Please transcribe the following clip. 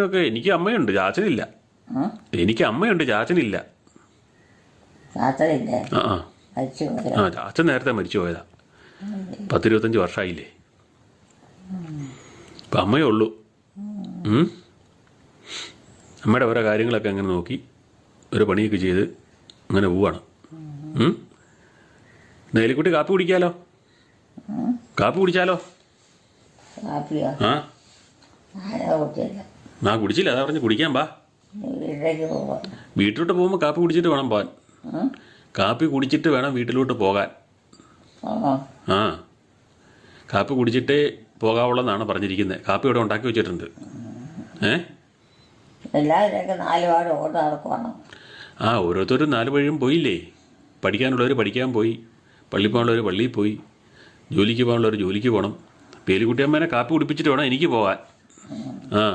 ഒക്കെ എനിക്ക് അമ്മയുണ്ട്, ചാച്ചനില്ല. എനിക്ക് അമ്മയുണ്ട്, ചാച്ചനില്ല. ചാച്ചനില്ലേ? ആ ആ ആ ചാച്ചൻ നേരത്തെ മരിച്ചു പോയതാ. 10-25 വർഷമായില്ലേ. ഇപ്പം അമ്മയേ ഉള്ളൂ. അമ്മയുടെ ഓരോ കാര്യങ്ങളൊക്കെ അങ്ങനെ നോക്കി ഒരു പണിയൊക്കെ ചെയ്ത് അങ്ങനെ പോവാണ്. നേലിക്കുട്ടി കാപ്പി കുടിക്കാലോ? കാപ്പി കുടിച്ചാലോ? കാപ്പിയോ? ആ കുട്ടിയല്ല. ആ കുടിച്ചില്ല, അതാ പറഞ്ഞ് കുടിക്കാൻ പാ. വീട്ടിലേക്ക് പോവാം. വീട്ടിലോട്ട് പോകുമ്പോൾ കാപ്പി കുടിച്ചിട്ട് വേണം പോകാൻ. കാപ്പി കുടിച്ചിട്ട് വേണം വീട്ടിലോട്ട് പോകാൻ. ആ കാപ്പി കുടിച്ചിട്ടേ പോകാവുള്ളതെന്നാണ് പറഞ്ഞിരിക്കുന്നത്. കാപ്പി ഇവിടെ ഉണ്ടാക്കി വെച്ചിട്ടുണ്ട്. എല്ലാവരുടെയൊക്കെ 4 പാട് ഓട്ട് നടക്കുവാണ്. ആ ഓരോരുത്തരും 4 വഴിയും പോയില്ലേ. പഠിക്കാനുള്ളവർ പഠിക്കാൻ പോയി, പള്ളിയിൽ പോകാനുള്ളവർ പള്ളിയിൽ പോയി, ജോലിക്ക് പോകാനുള്ളവർ ജോലിക്ക് പോകണം. പേലിക്കുട്ടിയമ്മേനെ കാപ്പി കുടിപ്പിച്ചിട്ട് വേണം എനിക്ക് പോകാൻ. ആ